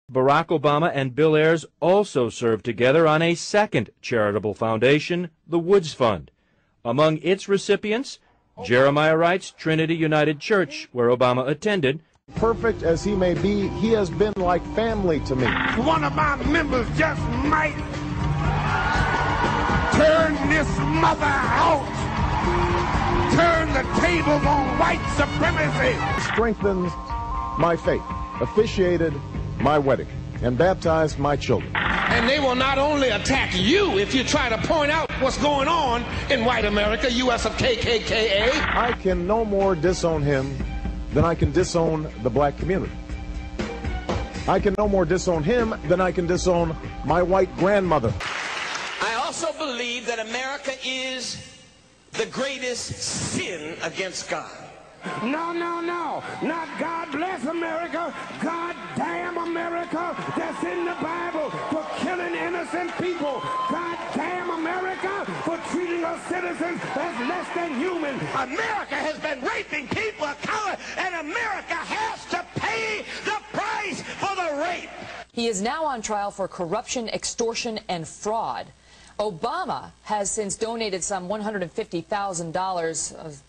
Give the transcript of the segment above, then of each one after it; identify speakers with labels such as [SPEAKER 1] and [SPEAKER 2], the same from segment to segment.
[SPEAKER 1] Barack Obama and Bill Ayers also served together on a second charitable foundation, the Woods Fund. Among its recipients, Jeremiah Wright's Trinity United Church, where Obama attended.
[SPEAKER 2] Perfect as he may be, he has been like family to me.
[SPEAKER 3] One of my members just might turn this mother out, turn the tables on white supremacy.
[SPEAKER 2] Strengthened my faith, officiated my wedding, and baptized my children.
[SPEAKER 3] And they will not only attack you if you try to point out what's going on in white America, U.S. of KKKA.
[SPEAKER 2] I can no more disown him than I can disown the black community. I can no more disown him than I can disown my white grandmother.
[SPEAKER 4] I also believe that America is the greatest sin against God.
[SPEAKER 3] No, no, no. Not God bless America. God damn America. That's in the Bible for killing innocent people. God damn America for treating us citizens as less than human. America has been raping people of color, and America has to pay the price for the rape.
[SPEAKER 5] He is now on trial for corruption, extortion, and fraud. Obama has since donated some $150,000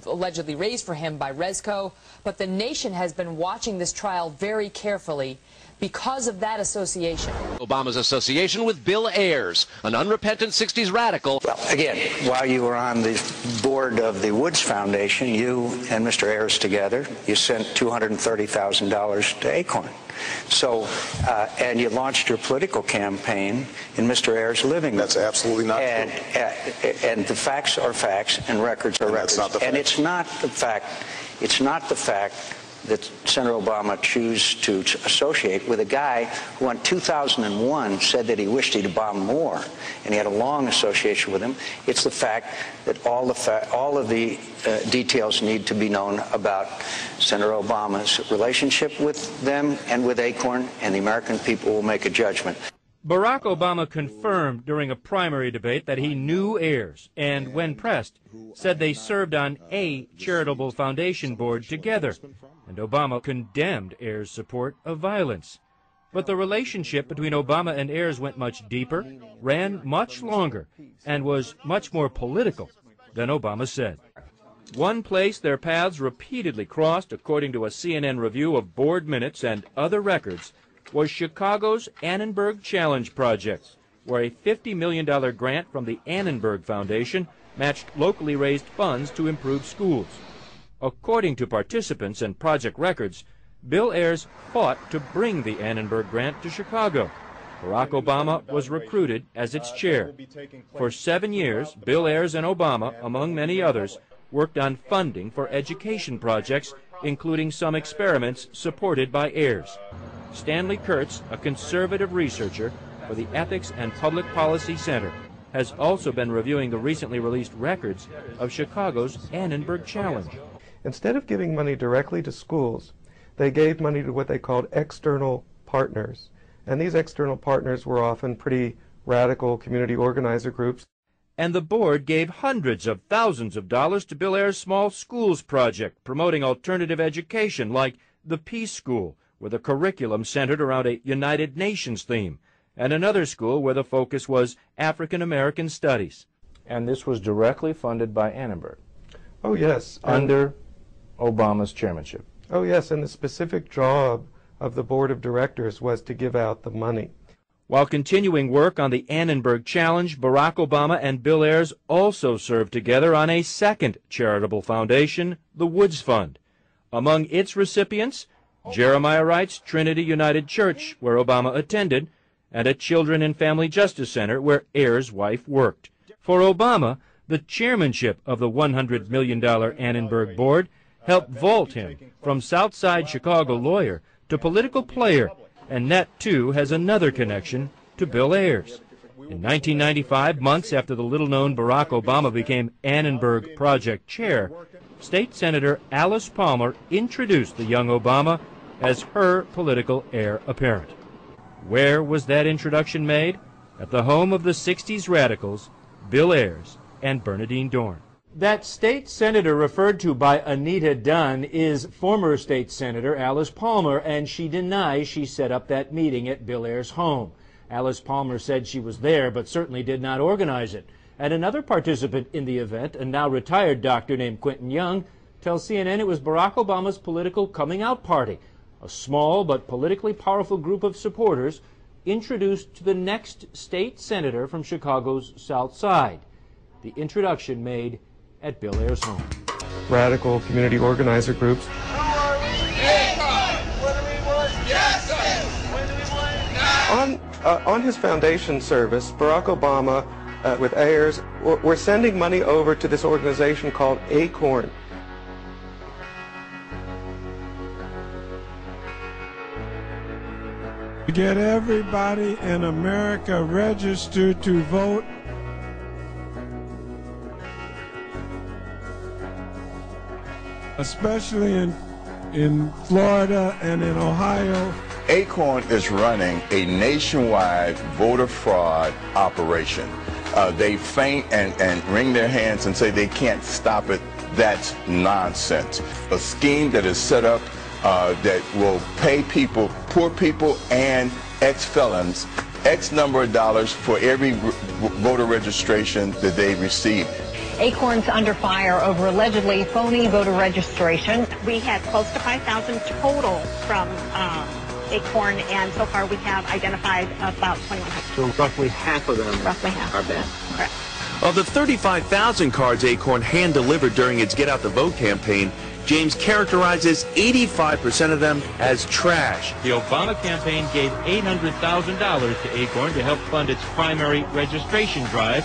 [SPEAKER 5] allegedly raised for him by Resco, but the nation has been watching this trial very carefully because of that association.
[SPEAKER 6] Obama's association with Bill Ayers, an unrepentant 60s radical.
[SPEAKER 7] Well, again, while you were on the board of the Woods Foundation, you and Mr. Ayers together, you sent $230,000 to ACORN. So, and you launched your political campaign in Mr. Ayers' living room.
[SPEAKER 8] That's absolutely not true.
[SPEAKER 7] And the facts are facts and records are records.
[SPEAKER 8] That's not the fact.
[SPEAKER 7] And it's not the fact that Senator Obama chose to associate with a guy who in 2001 said that he wished he'd bomb more, and he had a long association with him. It's the fact that all of the details need to be known about Senator Obama's relationship with them and with ACORN, and the American people will make a judgment.
[SPEAKER 1] Barack Obama confirmed during a primary debate that he knew Ayers, and when pressed, said they served on a charitable foundation board together, and Obama condemned Ayers' support of violence. But the relationship between Obama and Ayers went much deeper, ran much longer, and was much more political than Obama said. One place their paths repeatedly crossed, according to a CNN review of board minutes and other records, was Chicago's Annenberg Challenge Project, where a $50 million grant from the Annenberg Foundation matched locally raised funds to improve schools. According to participants and project records, Bill Ayers fought to bring the Annenberg grant to Chicago. Barack Obama was recruited as its chair. For 7 years, Bill Ayers and Obama, among many others, worked on funding for education projects, including some experiments supported by Ayers. Stanley Kurtz, a conservative researcher for the Ethics and Public Policy Center, has also been reviewing the recently released records of Chicago's Annenberg Challenge.
[SPEAKER 9] Instead of giving money directly to schools, they gave money to what they called external partners. And these external partners were often pretty radical community organizer groups.
[SPEAKER 1] And the board gave hundreds of thousands of dollars to Bill Ayers' Small Schools Project, promoting alternative education like the Peace School, where the curriculum centered around a United Nations theme, and another school where the focus was African American studies.
[SPEAKER 10] And this was directly funded by Annenberg?
[SPEAKER 9] Oh, yes.
[SPEAKER 10] Under Obama's chairmanship?
[SPEAKER 9] Oh, yes, and the specific job of the board of directors was to give out the money.
[SPEAKER 1] While continuing work on the Annenberg Challenge, Barack Obama and Bill Ayers also served together on a second charitable foundation, the Woods Fund. Among its recipients, Jeremiah Wright's Trinity United Church, where Obama attended, and a Children and Family Justice Center where Ayers' wife worked. For Obama, the chairmanship of the $100 million Annenberg board helped vault him from Southside Chicago lawyer to political player, and that, too, has another connection to Bill Ayers. In 1995, months after the little-known Barack Obama became Annenberg Project chair, State Senator Alice Palmer introduced the young Obama as her political heir apparent. Where was that introduction made? At the home of the 60s radicals, Bill Ayers and Bernardine Dorn. That state senator referred to by Anita Dunn is former state senator Alice Palmer, and she denies she set up that meeting at Bill Ayers' home. Alice Palmer said she was there, but certainly did not organize it. And another participant in the event, a now retired doctor named Quentin Young, tells CNN it was Barack Obama's political coming out party, a small but politically powerful group of supporters introduced to the next state senator from Chicago's South Side. The introduction made at Bill Ayers' home.
[SPEAKER 9] Radical community organizer groups.
[SPEAKER 3] Who are we? ACORN! What do we want? Justice! When do we want? Now!
[SPEAKER 9] On his foundation service, Barack Obama, with Ayers, we're sending money over to this organization called ACORN.
[SPEAKER 3] To get everybody in America registered to vote. Especially in Florida and in Ohio.
[SPEAKER 8] ACORN is running a nationwide voter fraud operation. They faint and wring their hands and say they can't stop it. That's nonsense. A scheme that is set up that will pay people, poor people and ex-felons, X number of dollars for every voter registration that they receive.
[SPEAKER 11] ACORN's under fire over allegedly phony voter registration.
[SPEAKER 12] We had close to 5,000 total from ACORN, and so far we have identified about 2,100.
[SPEAKER 13] So roughly half of them are bad.
[SPEAKER 12] Correct.
[SPEAKER 14] Of the 35,000 cards ACORN hand-delivered during its Get Out the Vote campaign, James characterizes 85% of them as trash.
[SPEAKER 1] The Obama campaign gave $800,000 to ACORN to help fund its primary registration drive.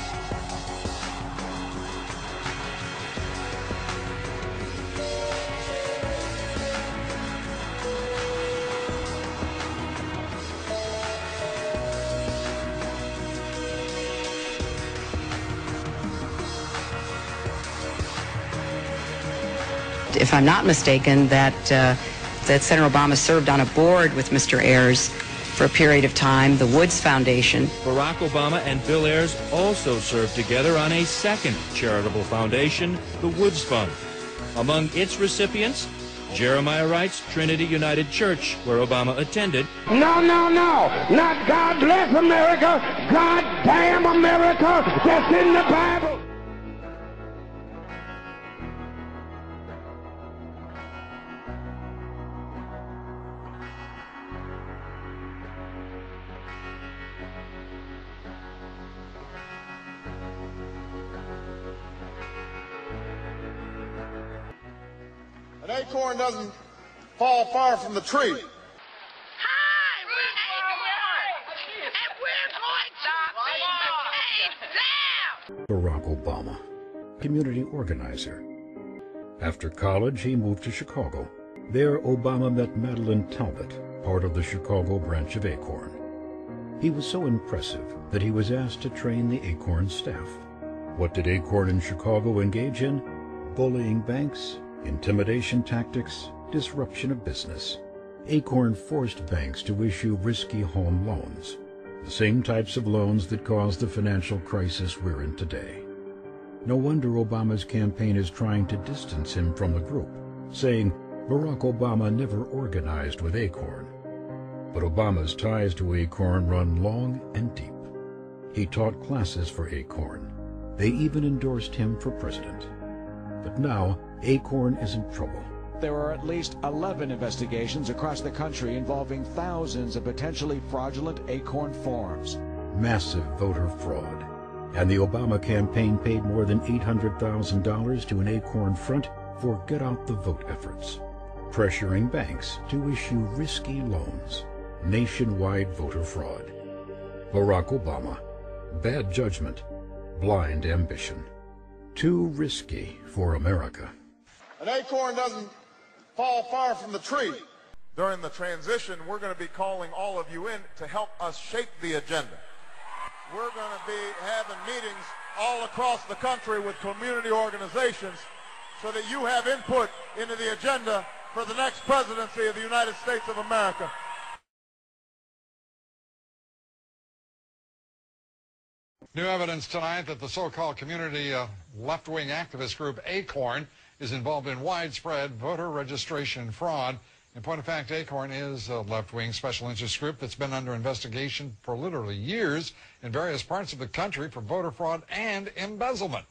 [SPEAKER 15] If I'm not mistaken, that Senator Obama served on a board with Mr. Ayers for a period of time, the Woods Foundation.
[SPEAKER 1] Barack Obama and Bill Ayers also served together on a second charitable foundation, the Woods Fund. Among its recipients, Jeremiah Wright's Trinity United Church, where Obama attended.
[SPEAKER 3] No, no, no. Not God bless America. God damn America. That's in the Bible.
[SPEAKER 2] An acorn doesn't fall far from the tree.
[SPEAKER 16] Hi, we're ACORN, and we're going to beat the cage down!
[SPEAKER 17] Barack Obama, community organizer. After college, he moved to Chicago. There, Obama met Madeline Talbot, part of the Chicago branch of ACORN. He was so impressive that he was asked to train the ACORN staff. What did ACORN in Chicago engage in? Bullying banks, intimidation tactics, disruption of business. ACORN forced banks to issue risky home loans, the same types of loans that caused the financial crisis we're in today. No wonder Obama's campaign is trying to distance him from the group, saying Barack Obama never organized with ACORN. But Obama's ties to ACORN run long and deep. He taught classes for ACORN. They even endorsed him for president. But now, ACORN is in trouble.
[SPEAKER 18] There are at least 11 investigations across the country involving thousands of potentially fraudulent ACORN forms.
[SPEAKER 17] Massive voter fraud. And the Obama campaign paid more than $800,000 to an ACORN front for get-out-the-vote efforts, pressuring banks to issue risky loans. Nationwide voter fraud. Barack Obama. Bad judgment. Blind ambition. Too risky for America.
[SPEAKER 2] An acorn doesn't fall far from the tree. During the transition, we're going to be calling all of you in to help us shape the agenda. We're going to be having meetings all across the country with community organizations so that you have input into the agenda for the next presidency of the United States of America.
[SPEAKER 19] New evidence tonight that the so-called community left-wing activist group ACORN is involved in widespread voter registration fraud. In point of fact, ACORN is a left-wing special interest group that's been under investigation for literally years in various parts of the country for voter fraud and embezzlement.